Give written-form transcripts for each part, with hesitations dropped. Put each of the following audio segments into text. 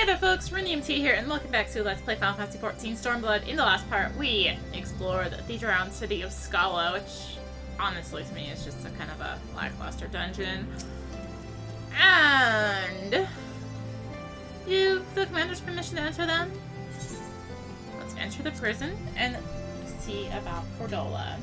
there folks, rinimt here, and welcome back to Let's Play Final Fantasy XIV Stormblood. In the last part, we explored the drowned city of Scala, which, honestly, to me, is just a kind of a lackluster dungeon. And... you've the commander's permission to enter them? Let's enter the prison and see about Fordola.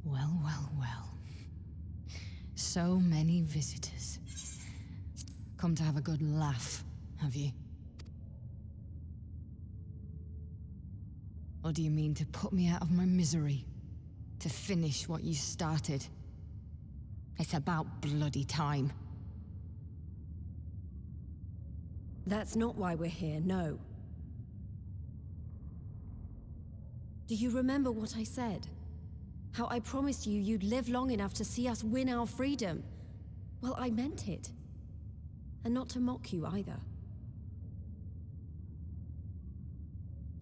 Well, well, well. So many visitors. Come to have a good laugh, have you? Or do you mean to put me out of my misery? To finish what you started? It's about bloody time. That's not why we're here, no. Do you remember what I said? How I promised you you'd live long enough to see us win our freedom. Well, I meant it. And not to mock you either.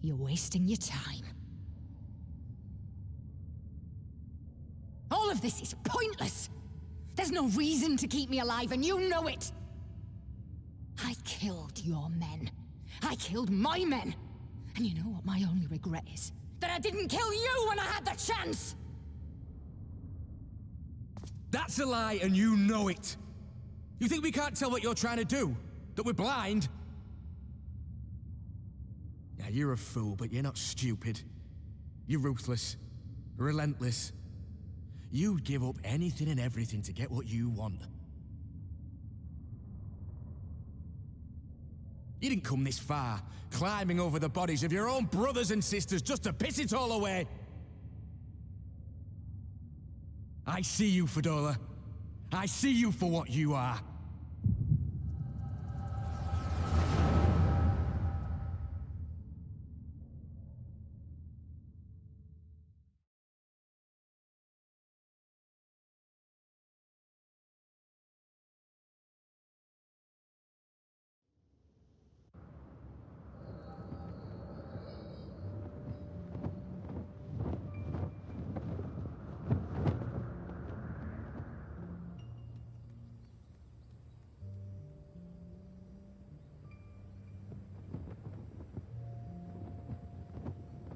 You're wasting your time. All of this is pointless! There's no reason to keep me alive, and you know it! I killed your men. I killed my men! And you know what my only regret is? That I didn't kill you when I had the chance! That's a lie, and you know it! You think we can't tell what you're trying to do? That we're blind? Yeah, you're a fool, but you're not stupid. You're ruthless. Relentless. You'd give up anything and everything to get what you want. You didn't come this far, climbing over the bodies of your own brothers and sisters just to piss it all away. I see you, Fordola. I see you for what you are.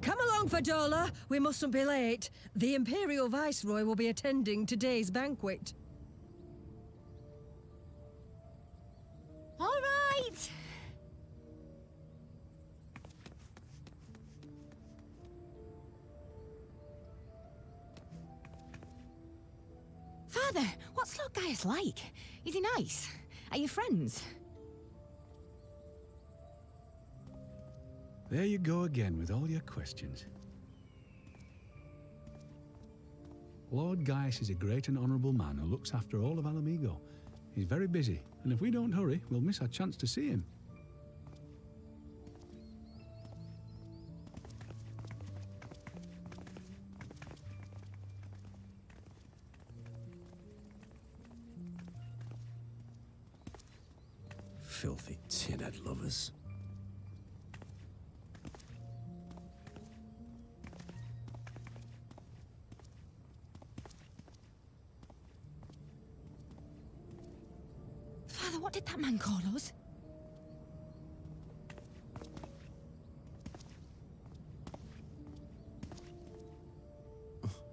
Come along, Fordola. We mustn't be late. The Imperial Viceroy will be attending today's banquet. All right! Father, what's Lord Gaius like? Is he nice? Are you friends? There you go again with all your questions. Lord Gaius is a great and honourable man who looks after all of Alamigo. He's very busy, and if we don't hurry, we'll miss our chance to see him. Filthy tin-head lovers. Father, what did that man call us?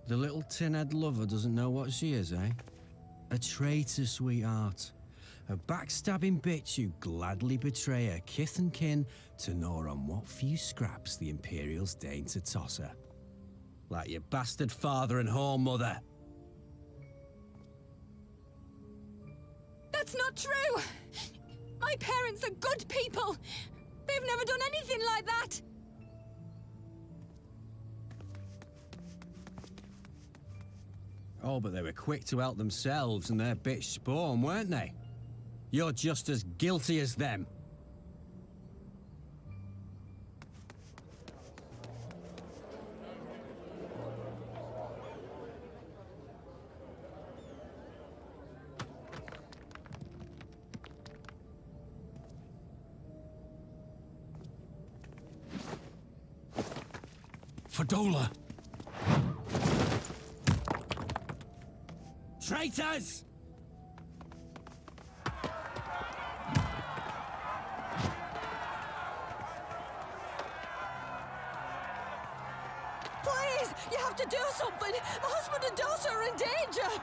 The little tin-head lover doesn't know what she is, eh? A traitor, sweetheart. A backstabbing bitch who gladly betray her kith and kin to gnaw on what few scraps the Imperials deign to toss her. Like your bastard father and whore mother. That's not true! My parents are good people! never done anything like that! Oh, but they were quick to help themselves and their bitch spawn, weren't they? You're just as guilty as them. Fordola! Traitors! Please! You have to do something! My husband and daughter are in danger!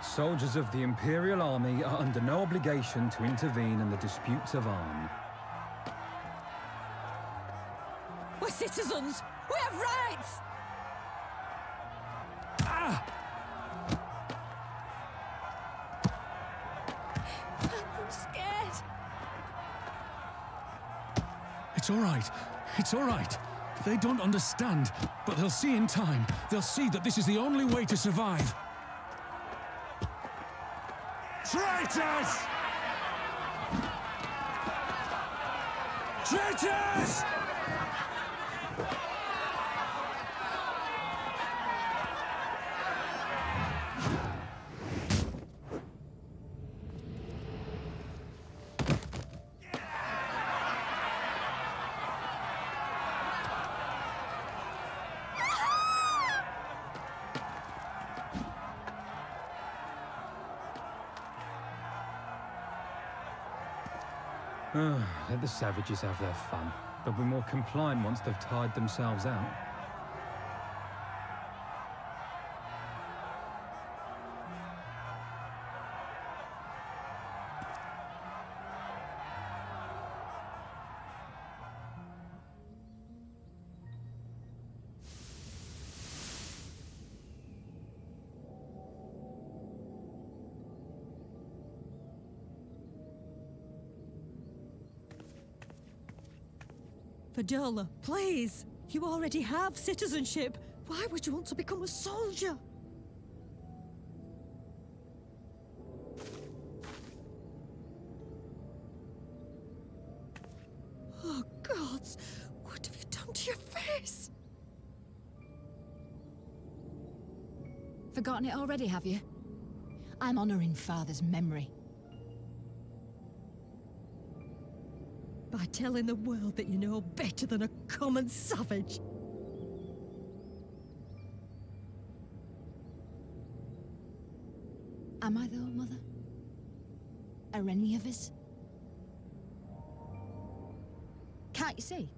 Soldiers of the Imperial Army are under no obligation to intervene in the disputes of arms. We're citizens! We have rights! I'm scared. It's all right. It's all right. They don't understand, but they'll see in time. They'll see that this is the only way to survive. Traitors! Traitors! Let the savages have their fun. They'll be more compliant once they've tired themselves out. Fordola, please! You already have citizenship. Why would you want to become a soldier? Oh, gods! What have you done to your face? Forgotten it already, have you? I'm honoring Father's memory. By telling the world that you know better than a common savage. Am I though, Mother? Are any of us? Can't you see?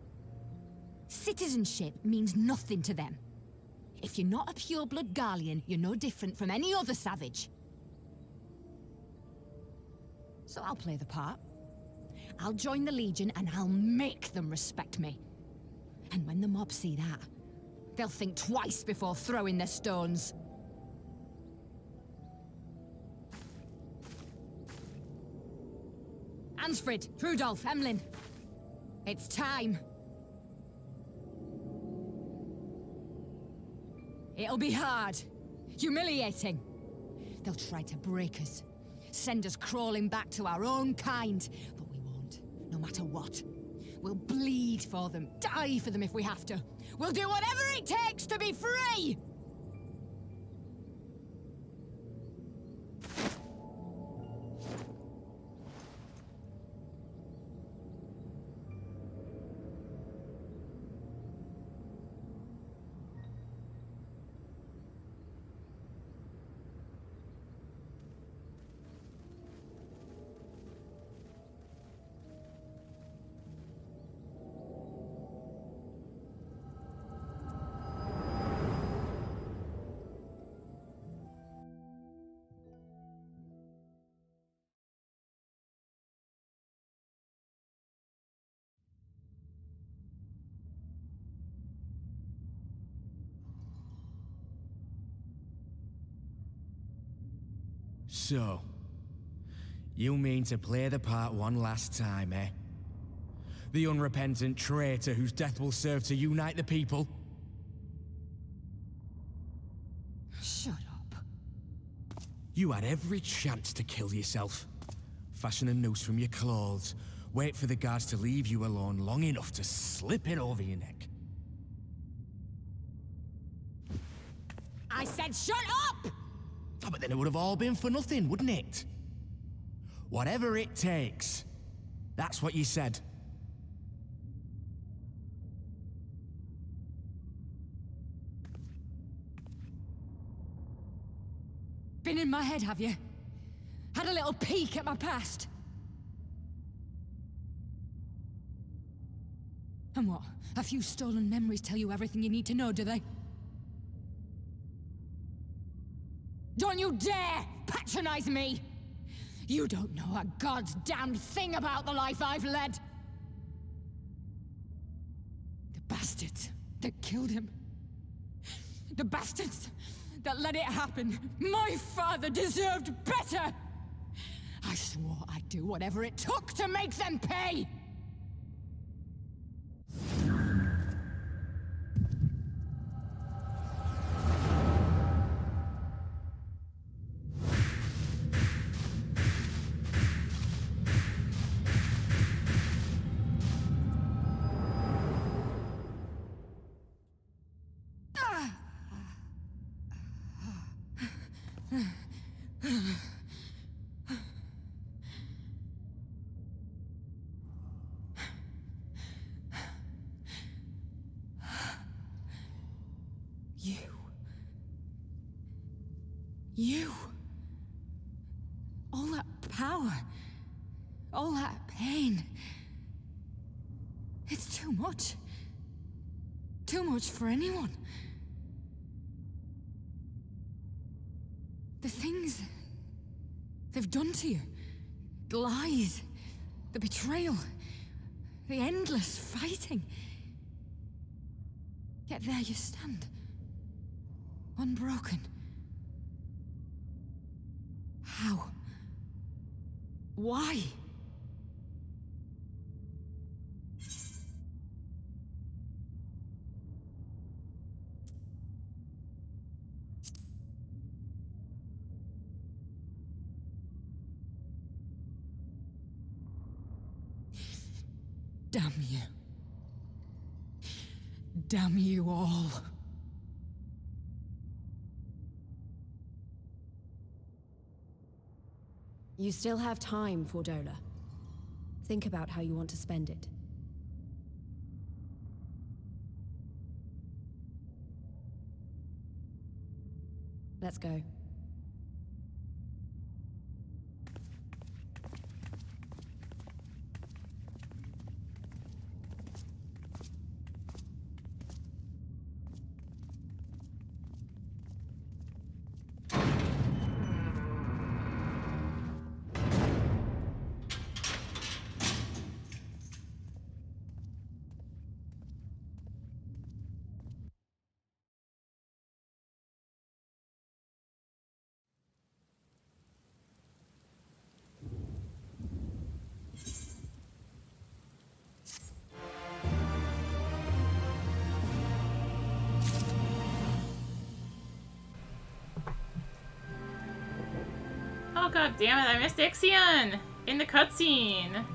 Citizenship means nothing to them. If you're not a pure-blood Garlean, you're no different from any other savage. So I'll play the part. I'll join the Legion and I'll make them respect me. And when the mob see that, they'll think twice before throwing their stones. Ansfrid, Rudolph, Emlyn. It's time. It'll be hard. Humiliating. They'll try to break us. Send us crawling back to our own kind. But we won't, no matter what. We'll bleed for them, die for them if we have to. We'll do whatever it takes to be free! So, You mean to play the part one last time, eh? The unrepentant traitor whose death will serve to unite the people? Shut up. You had every chance to kill yourself. Fashion a noose from your clothes. Wait for the guards to leave you alone long enough to slip it over your neck. I said shut up! Oh, but then it would have all been for nothing, wouldn't it? Whatever it takes. That's what you said. Been in my head, have you? Had a little peek at my past? And what? A few stolen memories tell you everything you need to know, do they? Don't you dare patronize me! You don't know a god's damned thing about the life I've led! The bastards that killed him. The bastards that let it happen. My father deserved better! I swore I'd do whatever it took to make them pay! You. All that power. All that pain. It's too much. Too much for anyone. The things they've done to you. The lies. The betrayal. The endless fighting. Yet there you stand. Unbroken. How? Why? Damn you. Damn you all. You still have time, Fordola. Think about how you want to spend it. Let's go. Oh god damn it, I missed Ixion in the cutscene.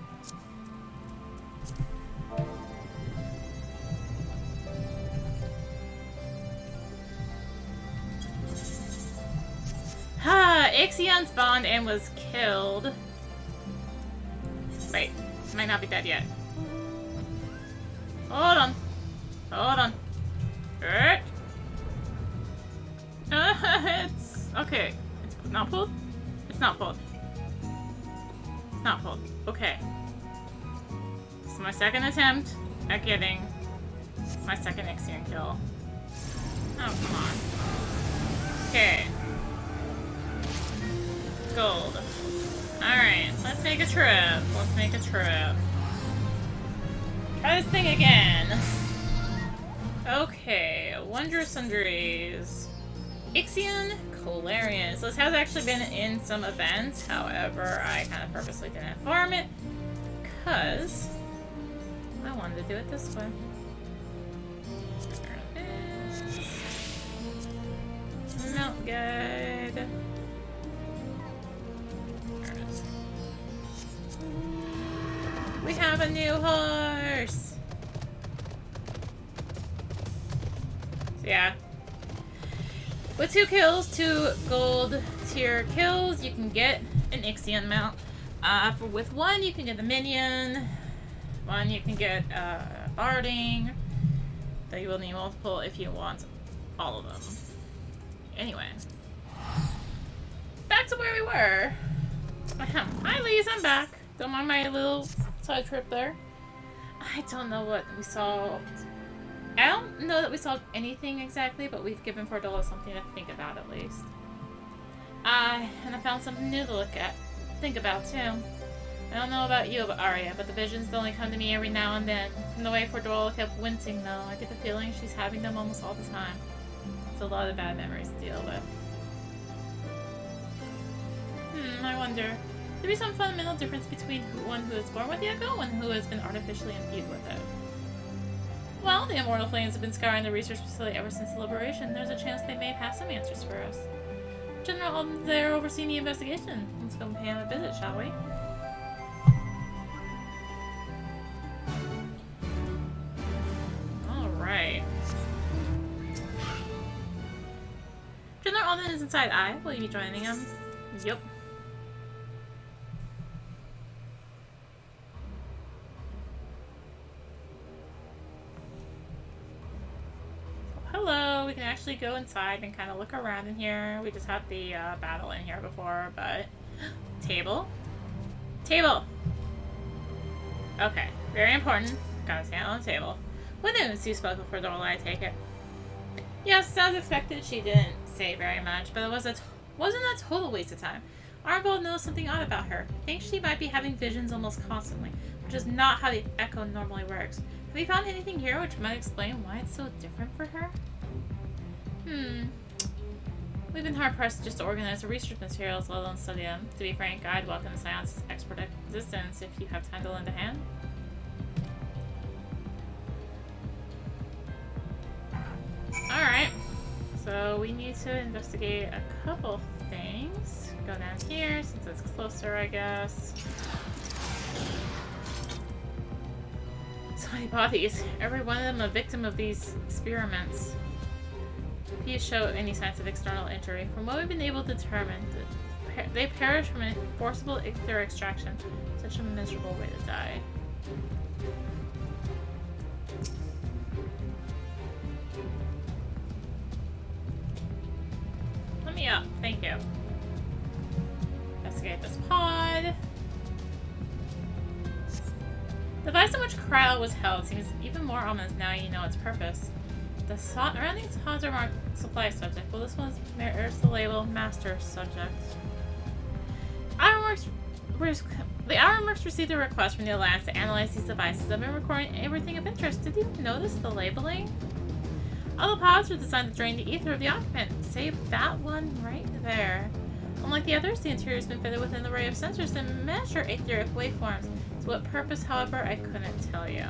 Ixion spawned and was killed. Wait, might not be dead yet. Hold on. Hold on. It's okay. It's not pulled? It's not pulled. It's not pulled. Okay. This is my second attempt at getting my second Ixion kill. Oh, come on. Okay. Gold. Alright, let's make a trip. Let's make a trip. Try this thing again. Okay, Wondrous Sundries. Ixion Clarion. So this has actually been in some events. However, I kind of purposely didn't farm it because I wanted to do it this way. There it is. Mount guide. There it is. We have a new horse! So yeah. With 2 kills, 2 gold tier kills, you can get an Ixion mount. With 1, you can get the minion. 1, you can get barding. Though you will need multiple if you want all of them. Anyway. Back to where we were. Hi Lise, I'm back. Don't mind my little side trip there. I don't know what we saw. I don't know that we saw anything exactly, but we've given Fordola something to think about at least. And I found something new to think about too. I don't know about you, Arya, but the visions only come to me every now and then. From the way Fordola kept wincing, though, I get the feeling she's having them almost all the time. It's a lot of bad memories to deal with. I wonder. There be some fundamental difference between one who is born with the Echo and one who has been artificially imbued with it. Well, the immortal flames have been scouring the research facility ever since the liberation. There's a chance they may have some answers for us. General, they're overseeing the investigation. Let's go and pay them a visit, shall we? Alright. General Alden is inside. Will you be joining him? Yep. Hello, we can actually go inside and kind of look around in here. We just had the battle in here before, but... Table? Table! Okay, very important. Gotta stand on the table. What news? You spoke with Fordola, I take it. Yes, as expected, she didn't say very much, but it wasn't a total waste of time. Arvold knows something odd about her. I think she might be having visions almost constantly, which is not how the Echo normally works. Have you found anything here which might explain why it's so different for her? We've been hard-pressed just to organize the research materials, let alone study them. To be frank, I'd welcome the Science's expert existence if you have time to lend a hand. Alright, so we need to investigate a couple things. Go down here, since it's closer, I guess. So many bodies, every one of them a victim of these experiments. If you show any signs of external injury, from what we've been able to determine, they perish from a forcible ether extraction. Such a miserable way to die. Let me up, thank you. Investigate this pod. The device in which Kryl was held seems even more ominous now you know its purpose. The surrounding pods are marked supply subject, well this one mirrors the label master subject. The Ironworks received a request from the Alliance to analyze these devices. I've been recording everything of interest. Did you notice the labeling? All the pods are designed to drain the ether of the occupant. Save that one right there. Unlike the others, the interior has been fitted with an array of sensors that measure etheric waveforms. To what purpose, however, I couldn't tell you.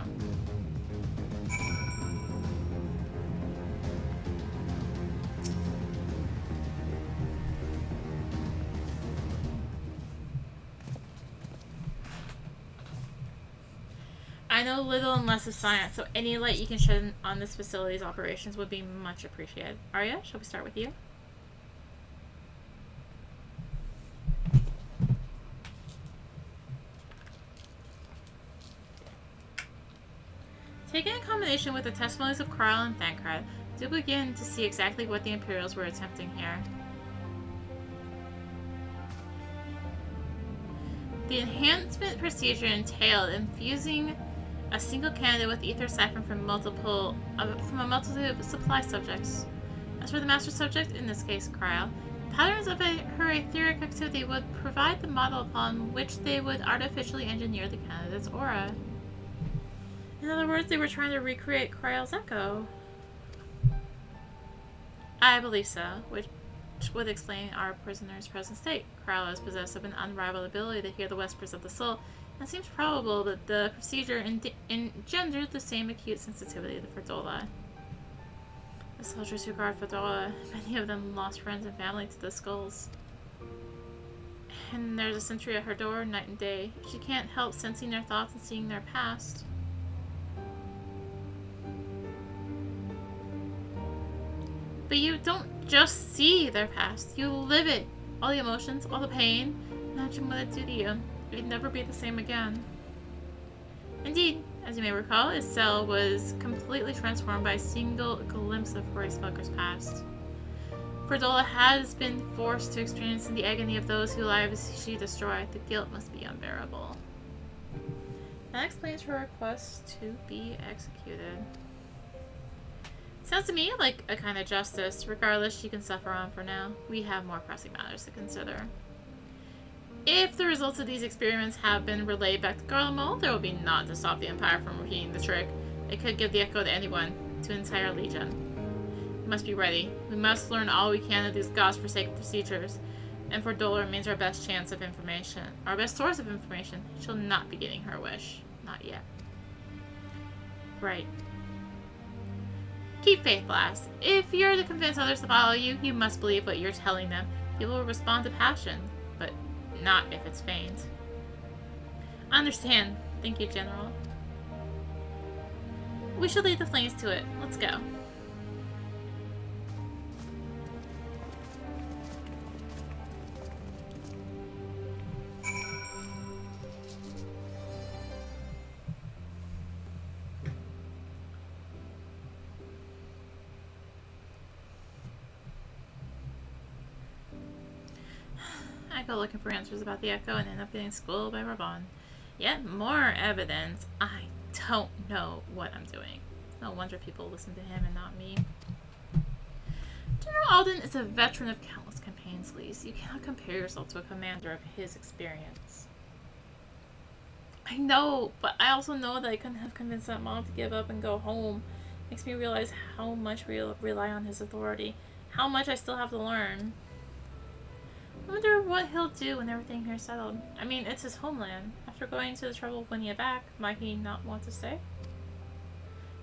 I know little and less of science, so any light you can shed on this facility's operations would be much appreciated. Arya, shall we start with you? Taken in combination with the testimonies of Kryl and Thancred, do begin to see exactly what the Imperials were attempting here. The enhancement procedure entailed infusing a single candidate with ether siphoned from a multitude of supply subjects. As for the master subject, in this case Kryl, patterns of her etheric activity would provide the model upon which they would artificially engineer the candidate's aura. In other words, they were trying to recreate Kryl's Echo. I believe so. which would explain our prisoner's present state. Karala is possessed of an unrivaled ability to hear the whispers of the soul, and it seems probable that the procedure engendered the same acute sensitivity to Fordola. The soldiers who guard Fordola, many of them lost friends and family to the skulls. And there's a sentry at her door night and day. She can't help sensing their thoughts and seeing their past. But you don't just see their past, you live it. All the emotions, all the pain. Imagine what it'd do to you. It'd never be the same again. Indeed, as you may recall, his cell was completely transformed by a single glimpse of Rory Smuggler's past. Fordola has been forced to experience the agony of those whose lives she destroyed. The guilt must be unbearable. That explains her request to be executed. Sounds to me like a kind of justice. Regardless, she can suffer on for now. We have more pressing matters to consider. If the results of these experiments have been relayed back to Garlemald, there will be naught to stop the Empire from repeating the trick. It could give the echo to anyone, to an entire legion. We must be ready. We must learn all we can of these godforsaken procedures. And Fordola remains our best chance of information. Our best source of information. She'll not be getting her wish. Not yet. Right. Keep faith, lass. If you're to convince others to follow you, you must believe what you're telling them. People will respond to passion, but not if it's feigned. I understand. Thank you, General. We should lead the flames to it. Let's go. I go looking for answers about the Echo and end up getting schooled by Ravon. Yet more evidence. I don't know what I'm doing. No wonder people listen to him and not me. General Alden is a veteran of countless campaigns, Lise. You cannot compare yourself to a commander of his experience. I know, but I also know that I couldn't have convinced that mom to give up and go home. Makes me realize how much we rely on his authority. How much I still have to learn. I wonder what he'll do when everything here's settled. I mean, it's his homeland. After going to the trouble of winning it back, might he not want to stay?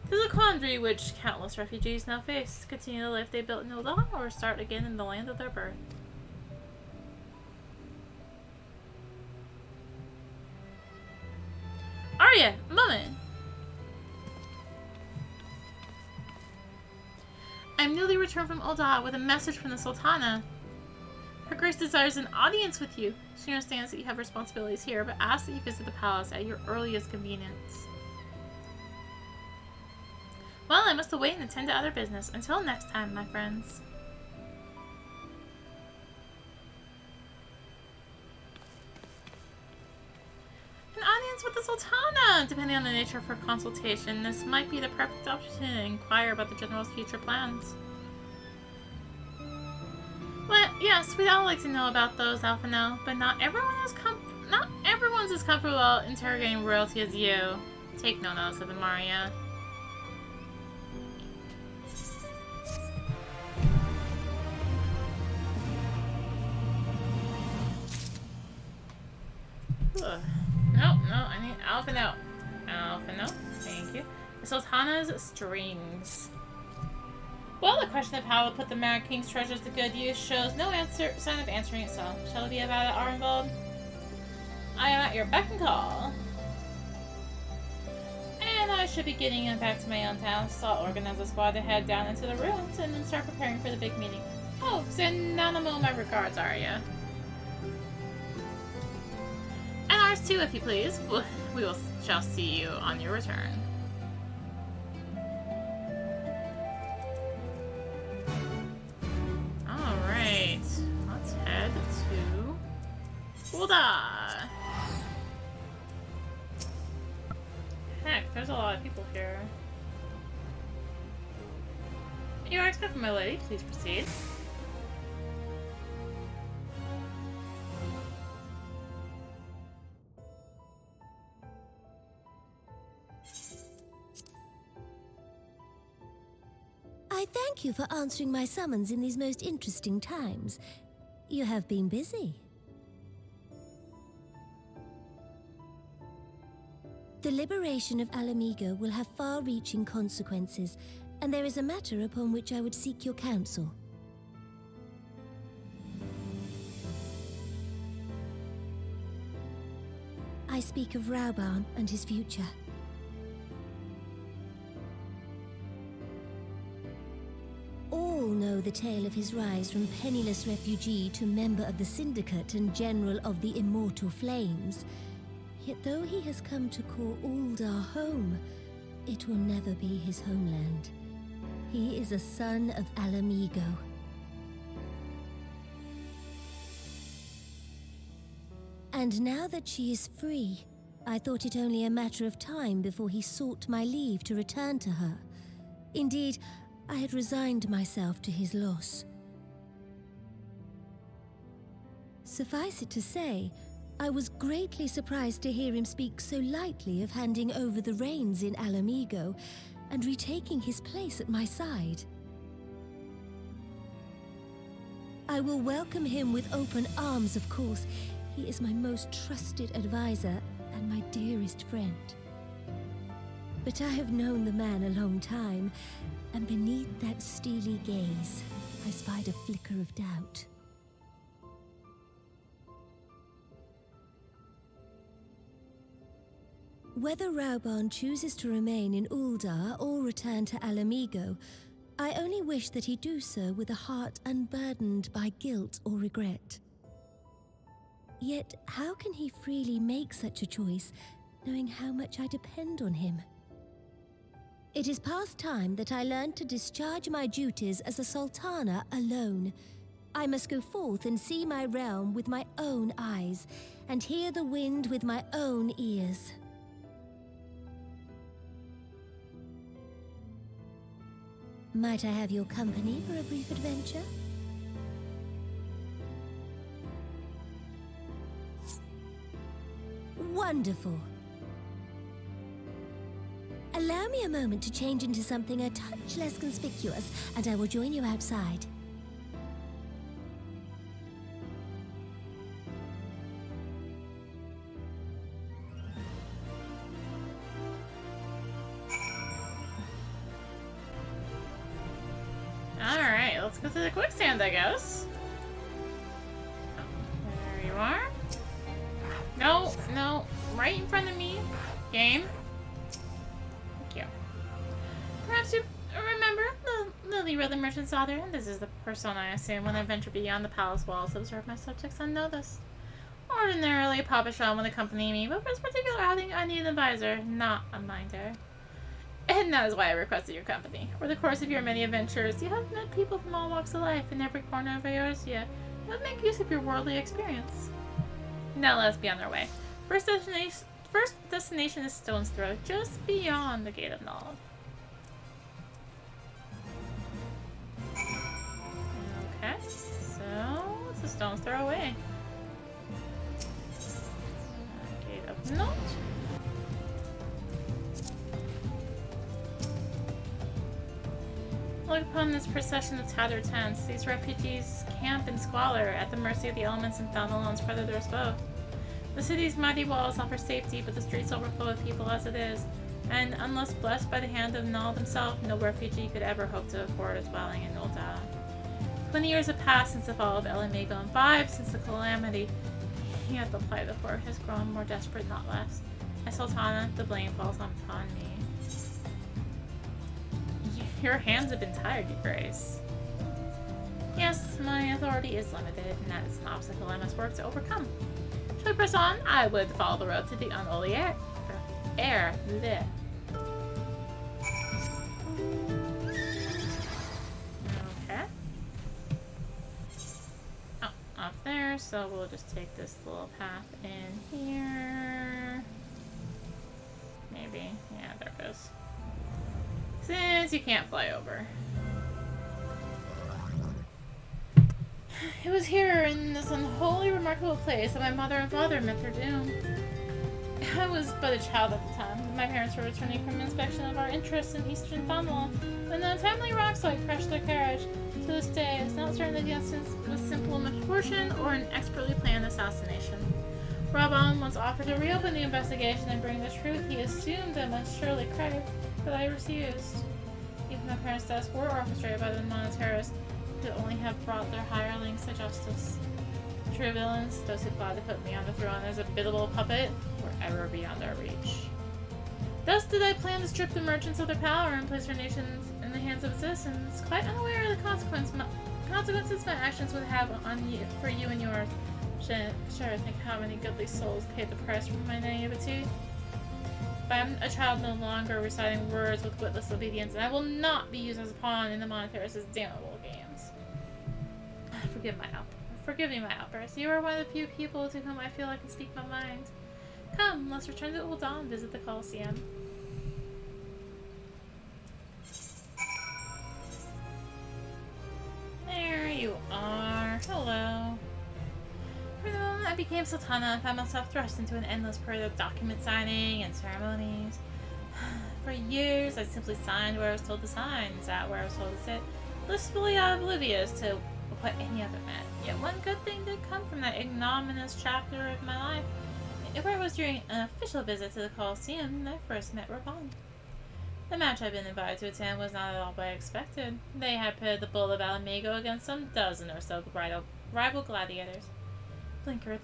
There's a quandary which countless refugees now face. Continue the life they built in Ul'dah, or start again in the land of their birth. Arya, a moment! I'm newly returned from Ul'dah with a message from the Sultana. Her Grace desires an audience with you. She understands that you have responsibilities here, but asks that you visit the palace at your earliest convenience. Well, I must await and attend to other business. Until next time, my friends. An audience with the Sultana! Depending on the nature of her consultation, this might be the perfect opportunity to inquire about the General's future plans. Well, yes, we'd all like to know about those, Alphino, but not everyone's as comfortable interrogating royalty as you. Take no notice of the Maria. Ugh. No, I need Alphino. Alphino, thank you. The Sultana's strings. Well, the question of how to put the Mad King's treasures to good use shows no sign of answering itself. Shall it be about it, Arnvold? I am at your beck and call. And I should be getting back to my own town, so I'll organize a squad to head down into the ruins and then start preparing for the big meeting. Oh, send Nanamo my regards, Arya. And ours too, if you please. Shall see you on your return. Alright, let's head to Ul'dah. Heck, there's a lot of people here. You are expected, my lady. Please proceed. I'd thank you for answering my summons in these most interesting times. You have been busy. The liberation of Alamigo will have far-reaching consequences, and there is a matter upon which I would seek your counsel. I speak of Rauban and his future. All know the tale of his rise from penniless refugee to member of the Syndicate and General of the Immortal Flames. Yet though he has come to call Ul'dah home, it will never be his homeland. He is a son of Alamigo. And now that she is free, I thought it only a matter of time before he sought my leave to return to her. Indeed, I had resigned myself to his loss. Suffice it to say, I was greatly surprised to hear him speak so lightly of handing over the reins in Alamigo and retaking his place at my side. I will welcome him with open arms, of course. He is my most trusted advisor and my dearest friend. But I have known the man a long time, and beneath that steely gaze, I spied a flicker of doubt. Whether Rauban chooses to remain in Ul'dah or return to Alamigo, I only wish that he do so with a heart unburdened by guilt or regret. Yet, how can he freely make such a choice, knowing how much I depend on him? It is past time that I learned to discharge my duties as a Sultana alone. I must go forth and see my realm with my own eyes, and hear the wind with my own ears. Might I have your company for a brief adventure? Wonderful. Allow me a moment to change into something a touch less conspicuous, and I will join you outside. Alright, let's go to the quicksand, I guess. Oh, there you are. No, no, right in front of me. Game. Thank you. Perhaps you remember the Lily Riddler Merchant's daughter, and this is the persona I assume when I venture beyond the palace walls to observe my subjects unnoticed. Ordinarily, Papa Shaw would accompany me, but for this particular outing, I need an advisor, not a minder. And that is why I requested your company. Over the course of your many adventures, you have met people from all walks of life in every corner of Eorzea. You'll make use of your worldly experience. Now let's be on our way. First destination is Stone's Throw, just beyond the Gate of Knowledge. Okay, so it's a Stone's Throw away. Gate of Knowledge. Look upon this procession of tattered tents. These refugees camp in squalor, at the mercy of the elements and Thaumalon's predators both. The city's mighty walls offer safety, but the streets overflow with people as it is, and unless blessed by the hand of Null himself, no refugee could ever hope to afford a dwelling in Ul'dah. 20 years have passed since the fall of Alamigo, and 5 since the calamity. Yet the plight of work has grown more desperate, not less. As Sultana, the blame falls upon me. Your hands have been tired, Your Grace. Yes, my authority is limited, and that is an obstacle I must work to overcome. Should I press on, I would follow the road to the unholy air. Bleh. Okay. Oh, up there, so we'll just take this little path in here. Maybe. Yeah, there it goes. Since you can't fly over. It was here, in this unholy, remarkable place, that my mother and father met their doom. I was but a child at the time. My parents were returning from an inspection of our interests in eastern Fordola when an untimely rock slide crashed their carriage. To this day, it's not certain that the incident was simple misfortune or an expertly planned assassination. Rabban once offered to reopen the investigation and bring the truth he assumed I must surely crave, but I refused. Even my parents' deaths were orchestrated by the monetarists, who could only have brought their hirelings to justice. The true villains, those who plotted to put me on the throne as a biddable puppet, were ever beyond our reach. Thus did I plan to strip the merchants of their power and place our nations in the hands of citizens, quite unaware of the consequences my actions would have on you, for you and yours. Sure, think how many goodly souls paid the price for my naivety. But I'm a child no longer reciting words with witless obedience, and I will not be used as a pawn in the monetarists' damnable games. Forgive me my outburst. You are one of the few people to whom I feel I can speak my mind. Come, let's return to Ul'dah and visit the Colosseum. There you are. Hello. For the moment I became Sultana and found myself thrust into an endless parade of document signing and ceremonies. For years, I simply signed where I was told to sign, sat where I was told to sit, blissfully oblivious to what any of it meant. Yet one good thing did come from that ignominious chapter of my life. It was during an official visit to the Colosseum that I first met Rabban. The match I'd been invited to attend was not at all what I expected. They had pitted the bull of Alamigo against some dozen or so rival gladiators. Blinkered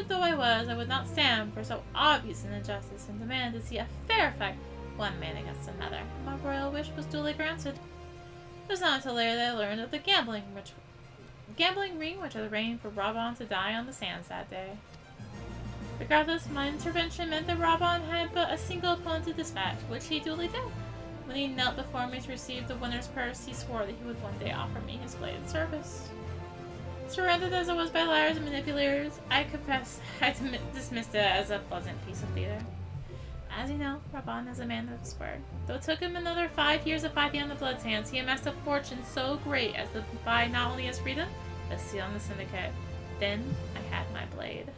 though I would not stand for so obvious an injustice and demanded to see a fair fight, one man against another. My royal wish was duly granted. It was not until later that I learned of the gambling ring which had arranged for Rabban to die on the sands that day. Regardless, my intervention meant that Rabban had but a single opponent to dispatch, which he duly did. When he knelt before me to receive the winner's purse, he swore that he would one day offer me his bladed service. Surrounded as I was by liars and manipulators, I confess I dismissed it as a pleasant piece of theater. As you know, Rabban is a man of his word. Though it took him another 5 years of fighting on the Bloodsands, he amassed a fortune so great as to buy not only his freedom, but a seal on the Syndicate. Then I had my blade.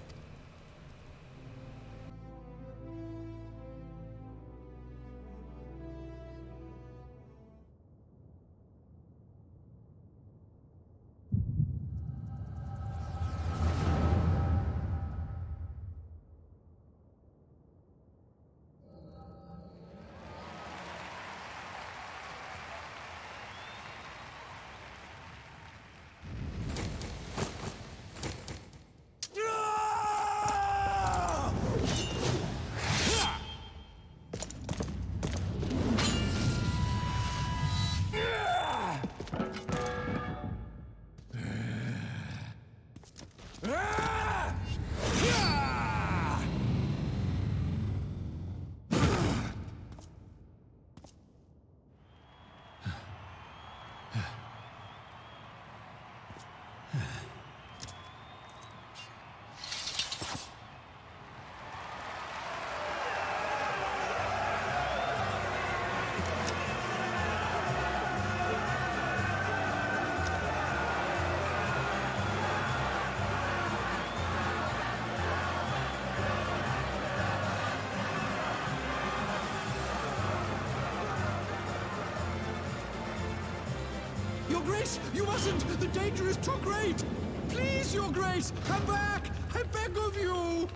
Your Grace, you mustn't! The danger is too great! Please, Your Grace, come back! I beg of you!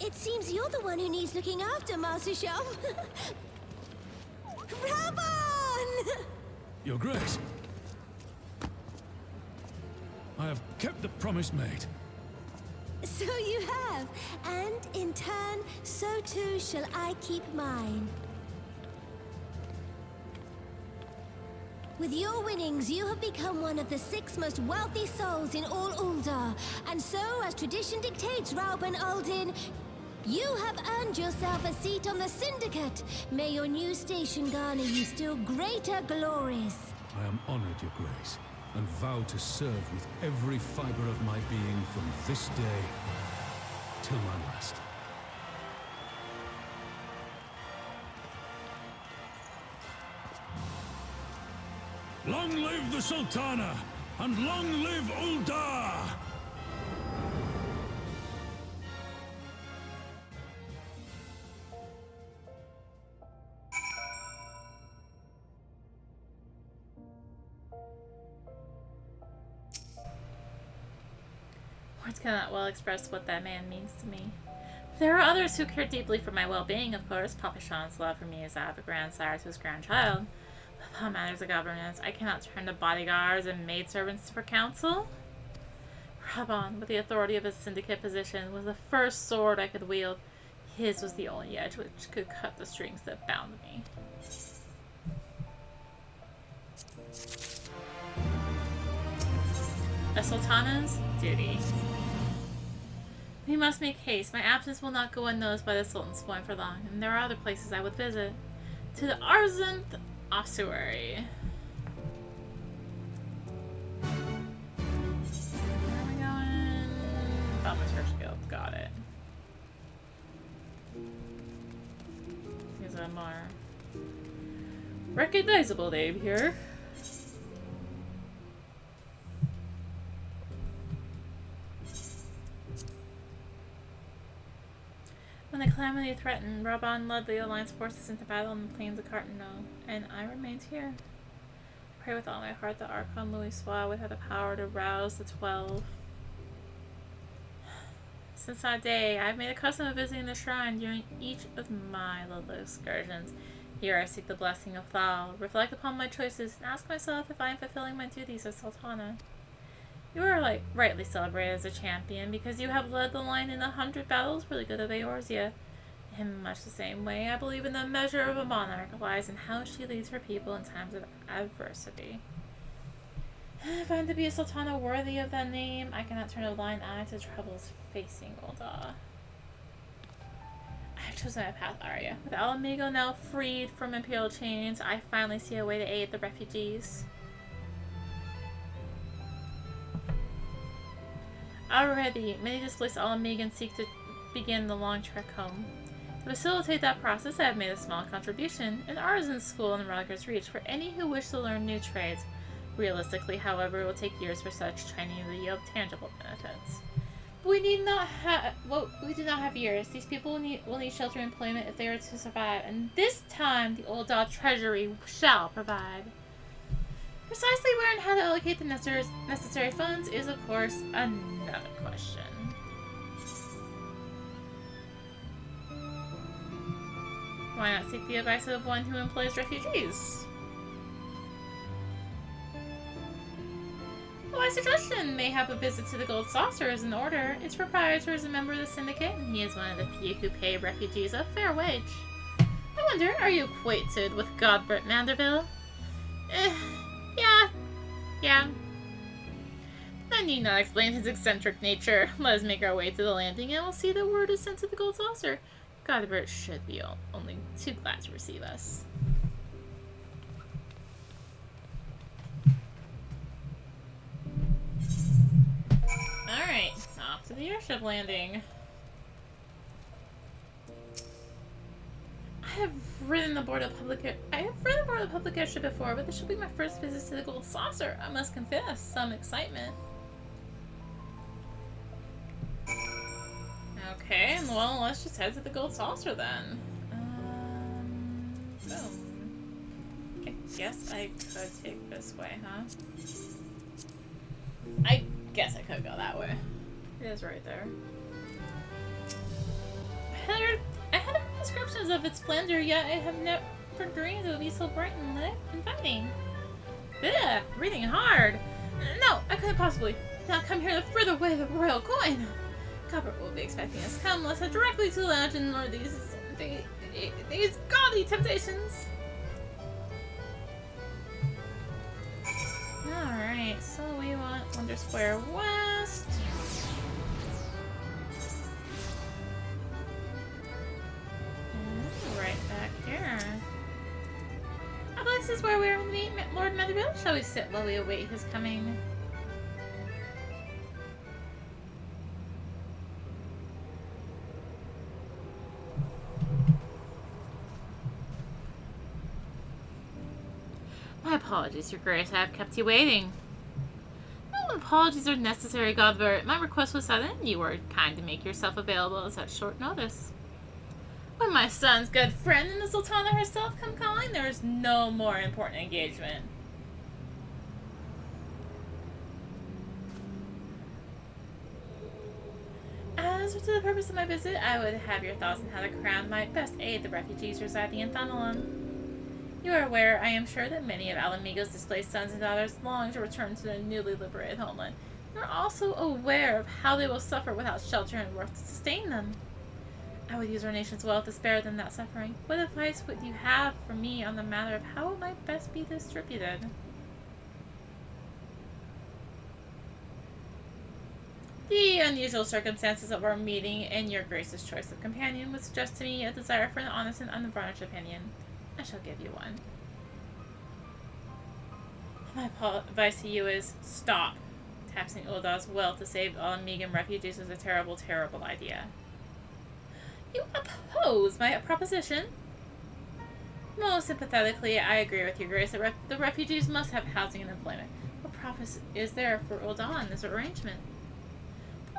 It seems you're the one who needs looking after, Master Shah. Rabban! Your Grace, I have kept the promise made. So you have, and in turn, so too shall I keep mine. With your winnings, you have become one of the 6 most wealthy souls in all Ul'dah, and so, as tradition dictates, Rauben Aldin, you have earned yourself a seat on the Syndicate. May your new station garner you still greater glories. I am honored, Your Grace, and vow to serve with every fiber of my being from this day till my last. Long live the Sultana! And long live Uldar! Words cannot well express what that man means to me. There are others who care deeply for my well-being, of course. Papa Sean's love for me is that of a grandsire to his grandchild. But upon matters of governance, I cannot turn to bodyguards and maidservants for counsel. Rabban, with the authority of his syndicate position, was the first sword I could wield. His was the only edge which could cut the strings that bound me. A Sultana's duty. We must make haste. My absence will not go unnoticed by the Sultan's point for long, and there are other places I would visit. To the Arzanth Ossuary. Where are we going? Thaumaturge Guild. Got it. Here's a more recognizable name here. When the calamity threatened, Rabban led the Alliance forces into battle on the plains of Cartano, and I remained here. I pray with all my heart that Archon Louis would have the power to rouse the 12. Since that day, I have made a custom of visiting the shrine during each of my little excursions. Here I seek the blessing of Thal, reflect upon my choices, and ask myself if I am fulfilling my duties as Sultana. You are rightly celebrated as a champion because you have led the line in 100 battles for the good of Eorzea. In much the same way, I believe in the measure of a monarch lies in how she leads her people in times of adversity. If I am to be a Sultana worthy of that name, I cannot turn a blind eye to troubles facing Uldar. I have chosen my path, Arya. With Alamigo now freed from Imperial chains, I finally see a way to aid the refugees. Already, many displaced Alamegans seek to begin the long trek home. To facilitate that process, I have made a small contribution, an artisan school in Rutger's Reach for any who wish to learn new trades. Realistically, however, it will take years for such training to yield tangible benefits. But we do not have years. These people will need shelter and employment if they are to survive, and this time the Uldar Treasury shall provide. Precisely where and how to allocate the necessary funds is, of course, another question. Why not seek the advice of one who employs refugees? My suggestion may have a visit to the Gold Saucer is in order. Its proprietor is a member of the Syndicate, and he is one of the few who pay refugees a fair wage. I wonder, are you acquainted with Godbert Manderville? Yeah. I need not explain his eccentric nature. Let us make our way to the landing, and we'll see that word is sent to the Gold Saucer. Godbert should be only too glad to receive us. Alright, off to the airship landing. I have ridden aboard a public airship before, but this will be my first visit to the Gold Saucer. I must confess, some excitement. Okay, well, let's just head to the Gold Saucer then. Boom. I guess I could take this way, huh? I guess I could go that way. It is right there. I had heard descriptions of its splendor, yet I have never dreamed it would be so bright and lit and inviting. Ugh, breathing hard. No, I couldn't possibly not come here to further away the royal coin. Godbert will be expecting us. Come, let's head directly to the lounge and lure these gaudy temptations. Alright, so we want Wonder Square West. And right back here. I believe this is where we are to meet Lord Manderville. Shall we sit while we await his coming? My apologies, Your Grace. I have kept you waiting. apologies are necessary, Godbert. My request was sudden, and you were kind to make yourself available at such short notice. When my son's good friend and the Sultana herself come calling, there is no more important engagement. As to the purpose of my visit, I would have your thoughts on how to crown my best aid the refugees residing in Thanalan. You are aware, I am sure, that many of Alamigo's displaced sons and daughters long to return to their newly liberated homeland. You are also aware of how they will suffer without shelter and work to sustain them. I would use our nation's wealth to spare them that suffering. What advice would you have for me on the matter of how it might best be distributed? The unusual circumstances of our meeting and your grace's choice of companion would suggest to me a desire for an honest and unvarnished opinion. I shall give you one. My advice to you is stop. Taxing Ul'dah's wealth to save all Amigan refugees is a terrible, terrible idea. You oppose my proposition? Most sympathetically, I agree with your grace that the refugees must have housing and employment. What profit is there for Ul'dah in this arrangement?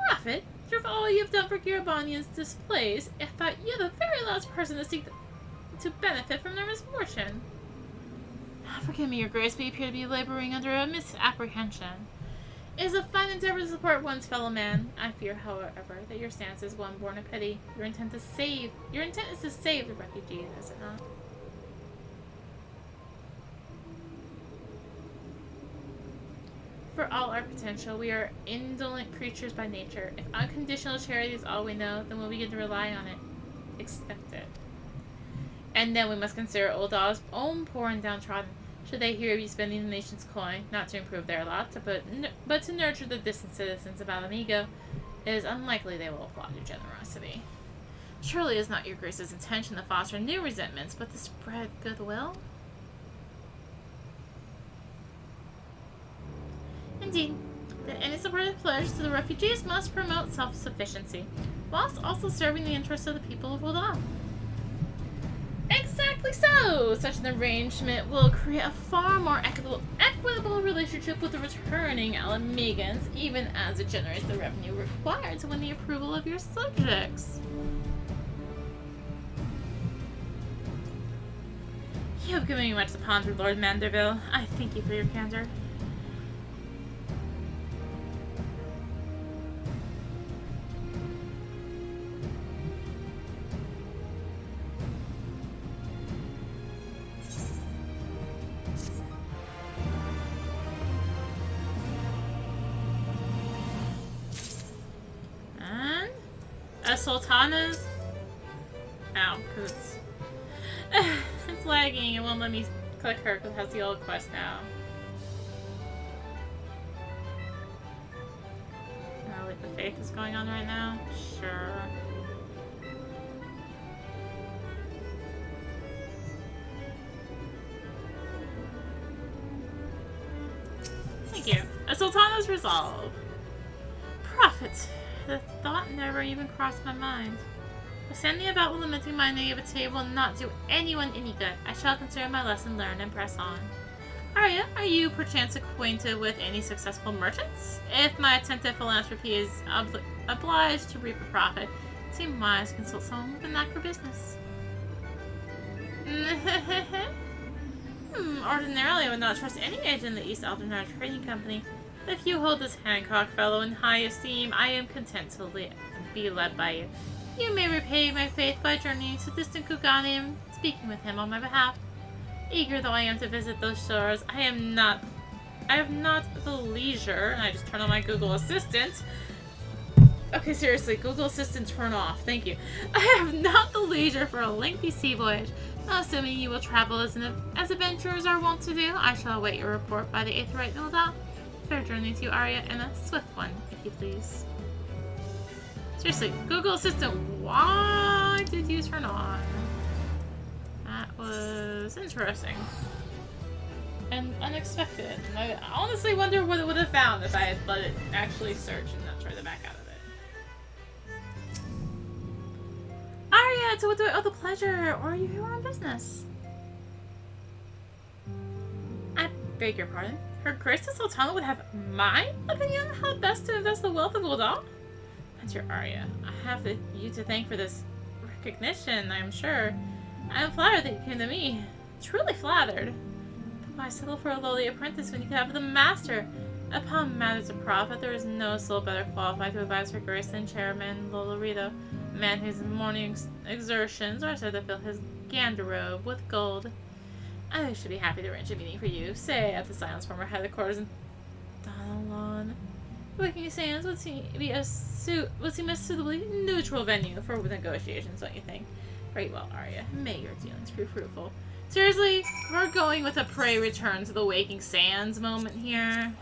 Profit? After all you have done for Garabanians displaced, I thought you the very last person to seek to benefit from their misfortune. Forgive me, your grace, but you appear to be laboring under a misapprehension. It is a fine endeavor to support one's fellow man. I fear, however, that your stance is one born of pity. Your intent is to save the refugees, is it not? For all our potential, we are indolent creatures by nature. If unconditional charity is all we know, then we'll begin to rely on it. Expect it. And then we must consider Ul'dah's own poor and downtrodden. Should they here be spending the nation's coin, not to improve their lot, but to nurture the distant citizens of Alamigo, it is unlikely they will applaud your generosity. Surely it is not your grace's intention to foster new resentments, but to spread goodwill? Indeed, that any supportive pledge to the refugees must promote self-sufficiency, whilst also serving the interests of the people of Ul'dah. Exactly so! Such an arrangement will create a far more equitable relationship with the returning Alamigans, even as it generates the revenue required to win the approval of your subjects. You have given me much to ponder, Lord Manderville. I thank you for your candor. Sultana's. Ow, because it's lagging. It won't let me click her because it has the old quest now. Oh, wait, the faith is going on right now? Sure. Thank you. Sultana's resolve. Profit. The thought never even crossed my mind. But standing about with lamenting my naivete will not do anyone any good. I shall consider my lesson learned and press on. Arya, are you perchance acquainted with any successful merchants? If my attempt at philanthropy is obliged to reap a profit, it seems wise to consult someone with a knack for business. Ordinarily, I would not trust any agent in the East Aldernar Trading Company. If you hold this Hancock fellow in high esteem, I am content to be led by you. You may repay my faith by journeying to distant Kuganim, speaking with him on my behalf. Eager though I am to visit those shores, I have not the leisure, and I just turn on my Google Assistant. Okay, seriously, Google Assistant turn off, thank you. I have not the leisure for a lengthy sea voyage. Assuming you will travel as adventurers are wont to do, I shall await your report by the 8th right, no doubt. Fair journey to you, Arya, and a swift one, if you please. Seriously, Google Assistant, why did you turn on? That was interesting. And unexpected. And I honestly wonder what it would have found if I had let it actually search and not try to back out of it. Arya, to what do I owe the pleasure? Or are you here on business? I beg your pardon? Her Grace the Sultana would have my opinion on how best to invest the wealth of Ul'dah? Enter Arya. I have you to thank for this recognition, I'm sure. I am flattered that you came to me. Truly flattered. But why settle for a lowly apprentice when you could have the master? Upon matters of profit, there is no soul better qualified to advise Her Grace than Chairman Lolorito, a man whose morning exertions are said to fill his garderobe with gold. I should be happy to arrange a meeting for you, say at the Silence Former headquarters in Donalon. Waking Sands would seem a suitably neutral venue for negotiations, don't you think? Very well, Arya. May your dealings prove fruitful. Seriously, we're going with a prey return to the Waking Sands moment here.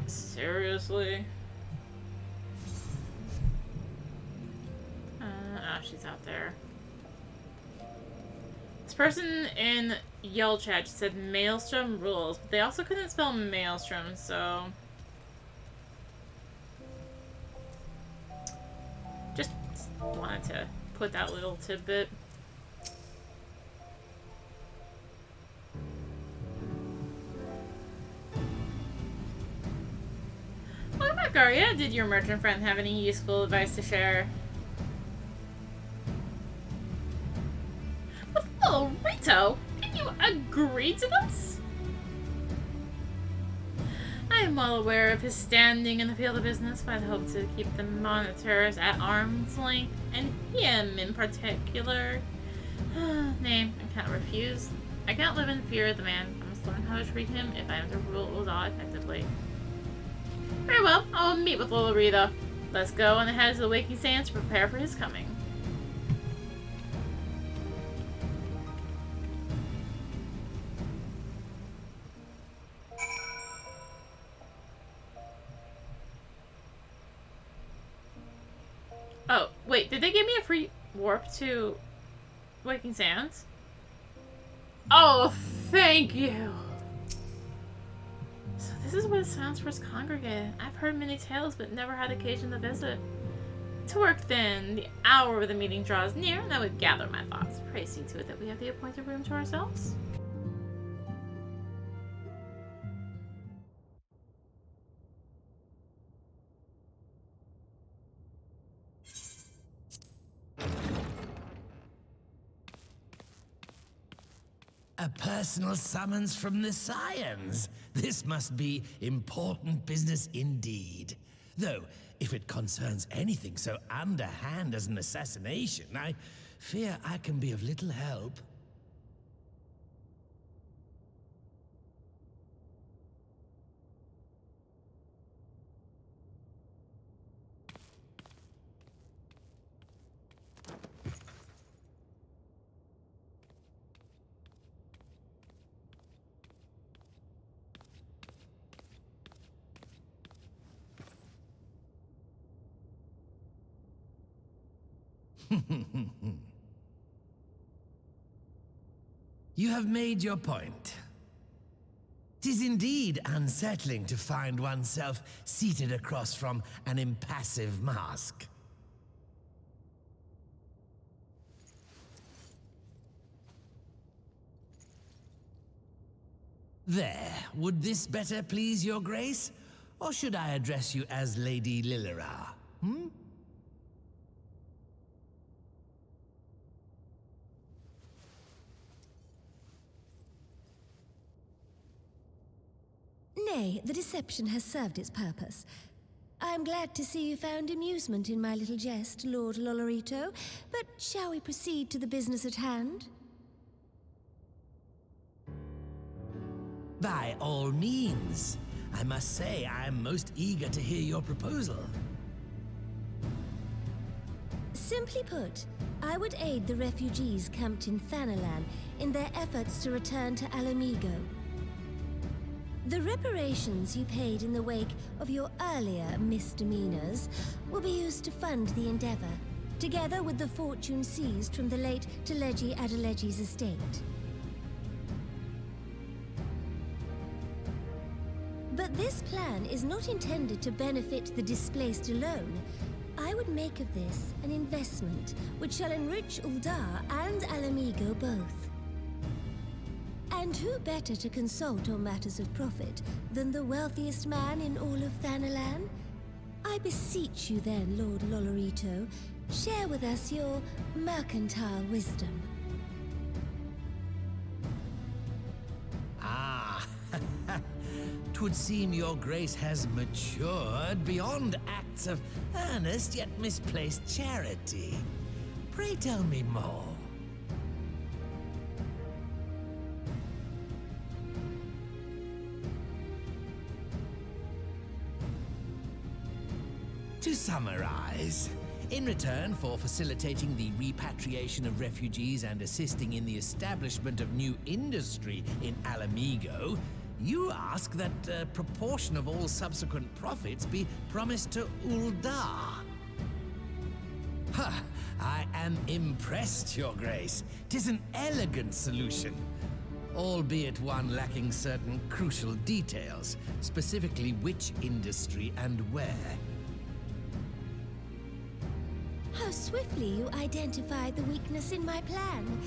Seriously? Oh, she's out there. This person in Yell Chat said Maelstrom rules, but they also couldn't spell Maelstrom, so... Just wanted to put that little tidbit. Welcome back, Arya. Did your merchant friend have any useful advice to share? With little Rito, can you agree to this? I am well aware of his standing in the field of business, but I hope to keep the monitors at arm's length, and him in particular. Nay, I can't refuse. I can't live in fear of the man. I must learn how to treat him if I am to rule Ul'dah effectively. Very well, I will meet with Lolorito. Let's go on ahead to the Waking Sands to prepare for his coming. Oh, wait, did they give me a free warp to Waking Sands? Oh, thank you! So this is where the Silence first congregated. I've heard many tales, but never had occasion to visit. To work then, the hour of the meeting draws near, and I would gather my thoughts. Pray see to it that we have the appointed room to ourselves. A personal summons from the Scions. This must be important business indeed. Though, if it concerns anything so underhand as an assassination, I fear I can be of little help. You have made your point. 'Tis indeed unsettling to find oneself seated across from an impassive mask. There, would this better please your grace? Or should I address you as Lady Lilira? Nay, the deception has served its purpose. I'm glad to see you found amusement in my little jest, Lord Lolorito, but shall we proceed to the business at hand? By all means. I must say I am most eager to hear your proposal. Simply put, I would aid the refugees camped in Thanalan in their efforts to return to Alamigo. The reparations you paid in the wake of your earlier misdemeanors will be used to fund the endeavor, together with the fortune seized from the late Teleji Adeleji's estate. But this plan is not intended to benefit the displaced alone. I would make of this an investment which shall enrich Ul'dah and Alamigo both. And who better to consult on matters of profit than the wealthiest man in all of Thanalan? I beseech you then, Lord Lolorito, share with us your mercantile wisdom. Ah, 'twould seem your grace has matured beyond acts of earnest yet misplaced charity. Pray tell me more. To summarize, in return for facilitating the repatriation of refugees and assisting in the establishment of new industry in Alamigo, you ask that a proportion of all subsequent profits be promised to Uldar. Ha! I am impressed, Your Grace. 'Tis an elegant solution, albeit one lacking certain crucial details, specifically which industry and where. How swiftly you identified the weakness in my plan,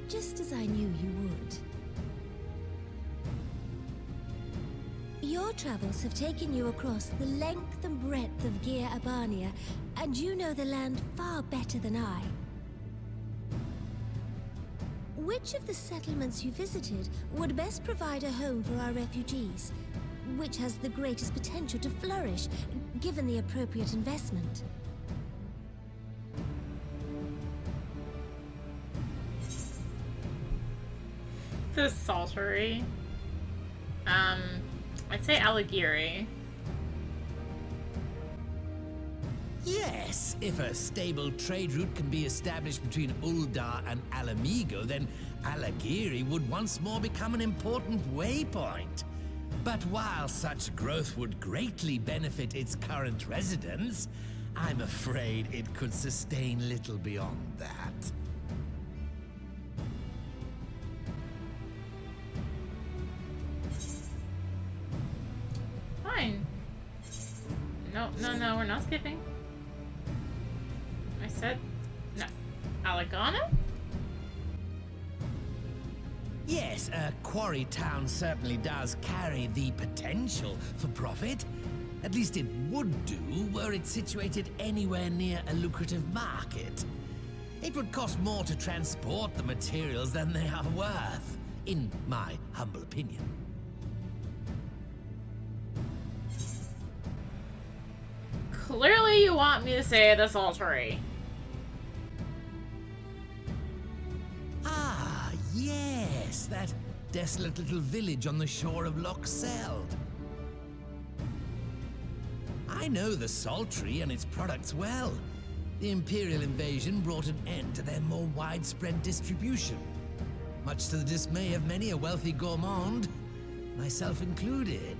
just as I knew you would. Your travels have taken you across the length and breadth of Gir Abania, and you know the land far better than I. Which of the settlements you visited would best provide a home for our refugees? Which has the greatest potential to flourish, given the appropriate investment? The Saltery. I'd say Aligiri. Yes, if a stable trade route can be established between Uldar and Alamigo, then Aligiri would once more become an important waypoint. But while such growth would greatly benefit its current residents, I'm afraid it could sustain little beyond that. Fine. No, we're not skipping. I said no. Alagana? Yes, a quarry town certainly does carry the potential for profit. At least it would do were it situated anywhere near a lucrative market. It would cost more to transport the materials than they are worth, in my humble opinion. Clearly you want me to say the Saltery. Ah, yes, that desolate little village on the shore of Loch Seld. I know the Saltery and its products well. The Imperial invasion brought an end to their more widespread distribution, much to the dismay of many a wealthy gourmand, myself included.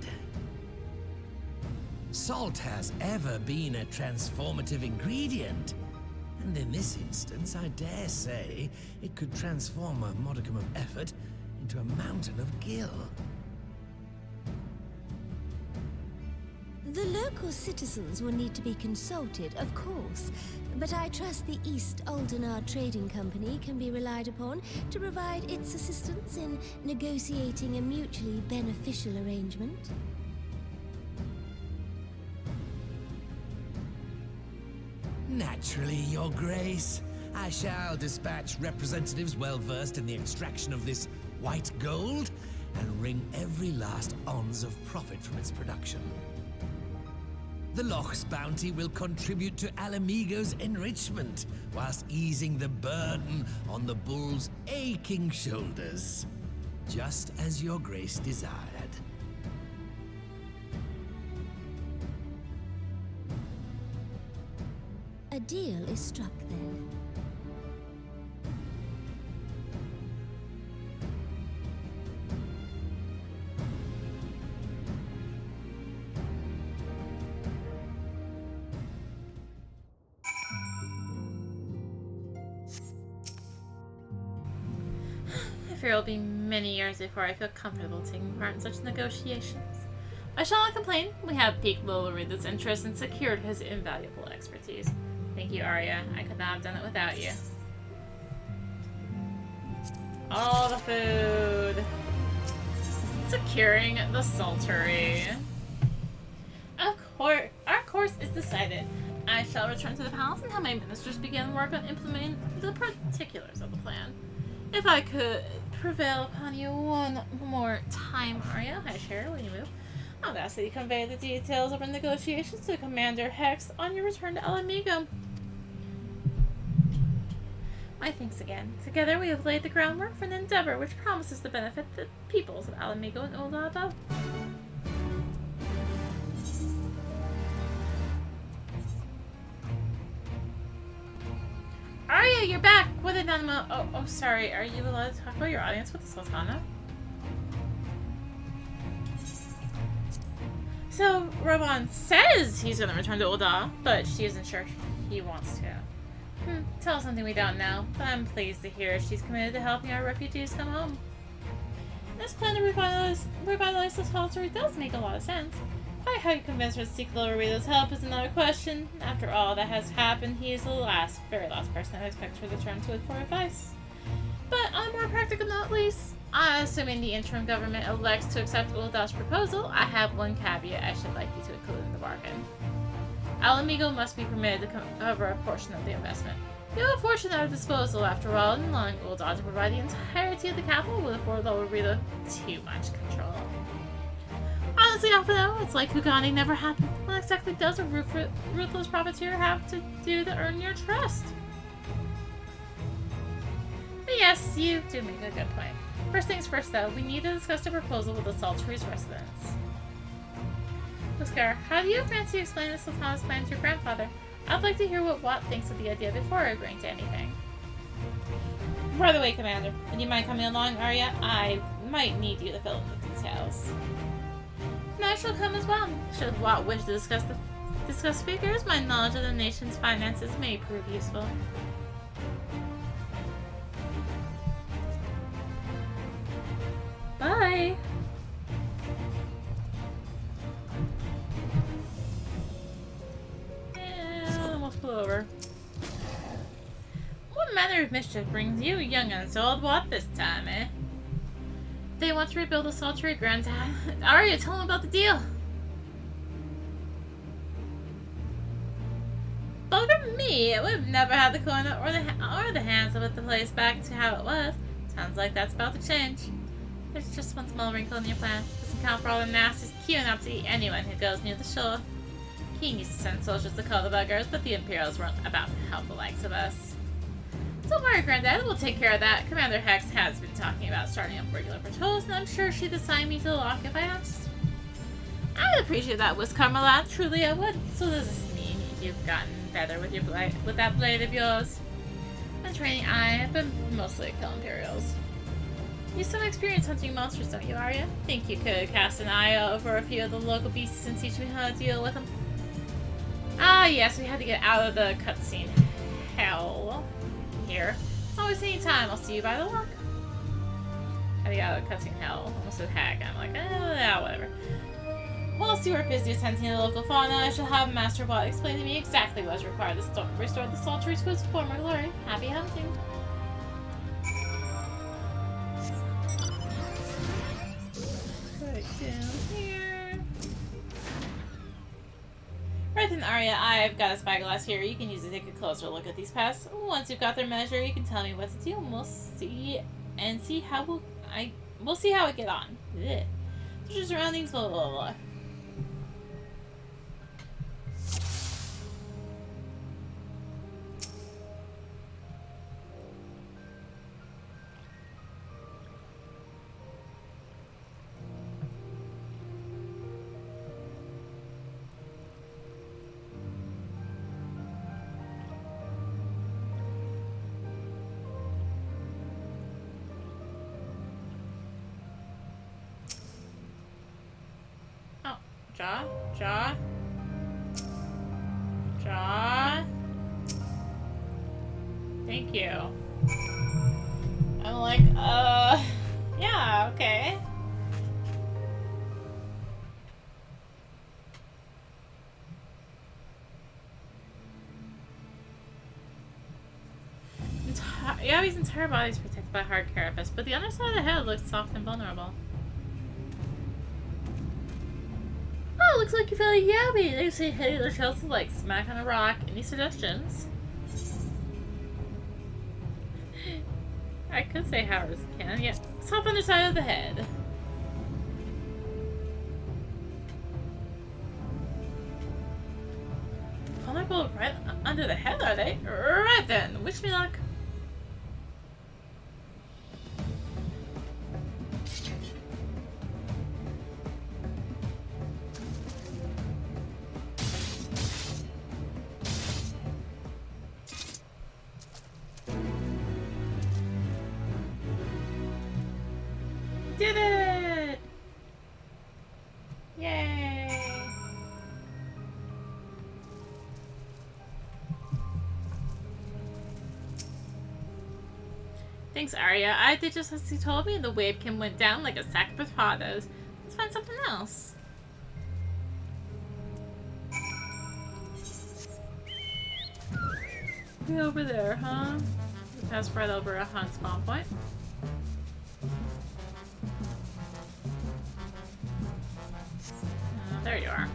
Salt has ever been a transformative ingredient, and in this instance, I dare say, it could transform a modicum of effort into a mountain of gil. The local citizens will need to be consulted, of course, but I trust the East Aldenar Trading Company can be relied upon to provide its assistance in negotiating a mutually beneficial arrangement. Naturally, Your Grace. I shall dispatch representatives well-versed in the extraction of this white gold and wring every last ons of profit from its production. The Loch's bounty will contribute to Alamigo's enrichment, whilst easing the burden on the bull's aching shoulders, just as Your Grace desired. A deal is struck then. I fear it will be many years before I feel comfortable taking part in such negotiations. I shall not complain. We have piqued Lolorito's interest and secured his invaluable expertise. Thank you, Arya. I could not have done it without you. All the food. Securing the Sultry. Our course is decided. I shall return to the palace and have my ministers begin work on implementing the particulars of the plan. If I could prevail upon you one more time, Arya, I share when you move. I'll ask that you convey the details of our negotiations to Commander Hex on your return to Alamigo. My thanks again. Together we have laid the groundwork for an endeavor which promises to benefit the peoples of Alamigo and Ul'dah above. Arya, you're back! What did Nanamo... Oh, sorry. Are you allowed to talk about your audience with the Sultana? So, Roban says he's going to return to Ul'dah, but she isn't sure he wants to. Tell us something we don't know, but I'm pleased to hear she's committed to helping our refugees come home. This plan to revitalize the Sultry does make a lot of sense. Quite how you convince her to seek Lorita's help is another question. After all that has happened, he is the very last person I expect her to turn to for advice. But on a more practical note, at least, assuming the interim government elects to accept Ul'dah's proposal, I have one caveat I should like you to include in the bargain. Alamigo must be permitted to cover a portion of the investment. We have a fortune at our disposal, after all, and allowing Ul'dah to provide the entirety of the capital would afford Lorita too much control. Honestly, though, it's like Kugani never happened. What exactly does a ruthless profiteer have to do to earn your trust? But yes, you do make a good point. First things first, though, we need to discuss the proposal with the Sultry's residents. Huskar, how do you fancy explaining the Sultana's plan to your grandfather? I'd like to hear what Watt thinks of the idea before agreeing to anything. By the way, Commander, would you mind coming along, Arya? I might need you to fill in the details. And I shall come as well. Should Watt wish to discuss figures, my knowledge of the nation's finances may prove useful. Bye! Almost flew over. What manner of mischief brings you, young and old Watt, this time, eh? They want to rebuild the Sultry Grand. Arya, tell them about the deal. Bugger me! We've never had the corner or the hands of the place back to how it was. Sounds like that's about to change. There's just one small wrinkle in your plan. Doesn't account for all the nasties queuing up to eat anyone who goes near the shore. King used to send soldiers to kill the buggers, but the Imperials weren't about to help the likes of us. Don't worry, Granddad. We'll take care of that. Commander Hex has been talking about starting up regular patrols, and I'm sure she'd assign me to the lock if I asked. I'd appreciate that, Huskar, my lad. Truly, I would. So does this mean you've gotten better with your with that blade of yours? In training, I have been mostly kill Imperials. You have some experience hunting monsters, don't you, Arya? Think you could cast an eye over a few of the local beasts and teach me how to deal with them? Ah, yes, we had to get out of the cutscene hell here. It's always any time. I'll see you by the lock. How do you get out of the cutscene hell? Almost said heck. I'm like, yeah, whatever. Whilst you are busy attending to the local fauna, I shall have Master Watt explain to me exactly what is required to restore the Sultry to its former glory. Happy hunting. Right down here. Right then, Arya, I've got a spyglass here. You can use it to take a closer look at these pests. Once you've got their measure, you can tell me what to do, and we'll see how we'll see how it get on. Ugh. Your surroundings, blah blah blah. Jaw. Thank you. I'm like, yeah, okay. Yavi's entire body is protected by hard carapace, but the underside of the head looks soft and vulnerable. Looks like you feel like yabby. They say hitting the shells like smack on a rock. Any suggestions? I could say Howard's can. Yeah. Stop on the side of the head. Vulnerable right under the head, are they? Right then. Wish me luck. Did it! Yay! Thanks, Arya. I did just as you told me. The wavekin went down like a sack of potatoes. Let's find something else. Way over there, huh? We passed right over a hunt spawn point. There you are.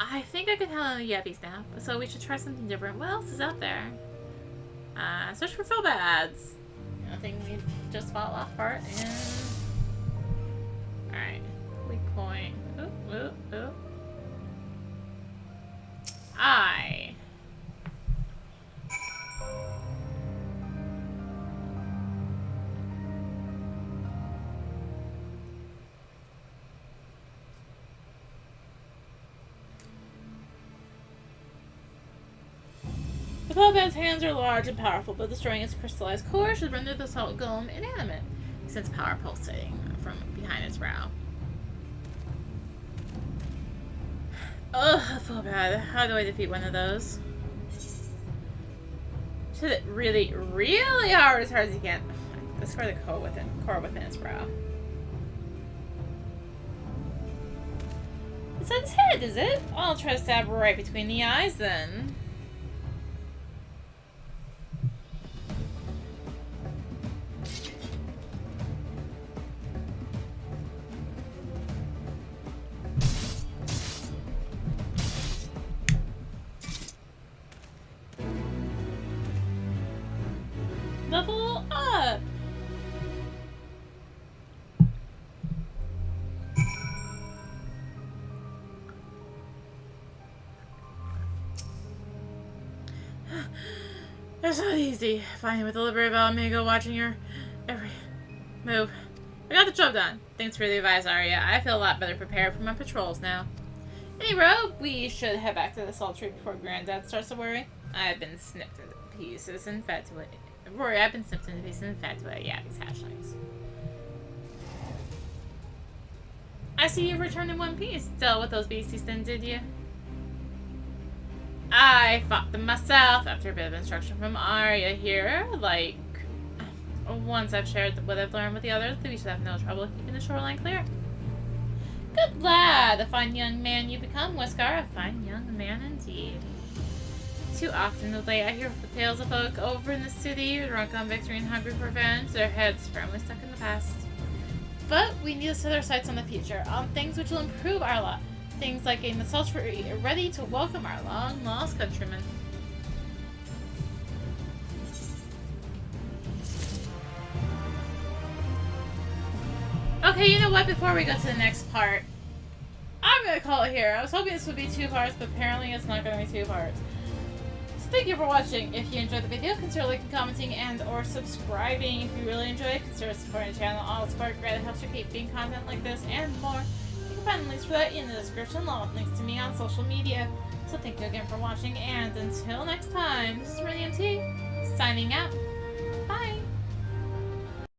I think I can handle the yabbies now, so we should try something different. What else is out there? Search for Philbads. Nothing, we just fall off part and... Alright. Weak point. Ooh, ooh, ooh. The Philbad's hands are large and powerful, but destroying its crystallized core should render the salt golem inanimate. He sends power pulsating from behind its brow. Ugh, Philbad. How do I defeat one of those? Should it really, really hard as you can. Destroy the core within its brow. It's on his head, is it? I'll try to stab right between the eyes then. Level up! It's not easy. Fighting with the Liberator Amigo, watching your every move. I got the job done. Thanks for the advice, Arya. I feel a lot better prepared for my patrols now. Anyway, we should head back to the Salt Tree before Granddad starts to worry. I've been snipped into pieces and fed to it. Rory, I've been snipped into pieces and fed to it. Yeah, these hatchlings. I see you returned in one piece. Dealt with those beasties then, did you? I fought them myself after a bit of instruction from Arya here. Like, once I've shared what I've learned with the others, we should have no trouble keeping the shoreline clear. Good lad, a fine young man you become, Whiskar. A fine young man indeed. Too often of late I hear the tales of folk over in the city, drunk on victory and hungry for revenge, their heads firmly stuck in the past. But we need to set our sights on the future, on things which will improve our lot. Things like getting the Salt Tree ready to welcome our long-lost countrymen. Okay, you know what? Before we go to the next part, I'm going to call it here. I was hoping this would be 2 parts, but apparently it's not going to be 2 parts. So thank you for watching. If you enjoyed the video, consider liking, commenting, and or subscribing. If you really enjoy it, consider supporting the channel. All support greatly helps you keep doing content like this and more. You can find links for that in the description, along with links to me on social media. So thank you again for watching, and until next time, this is rinimt, signing out.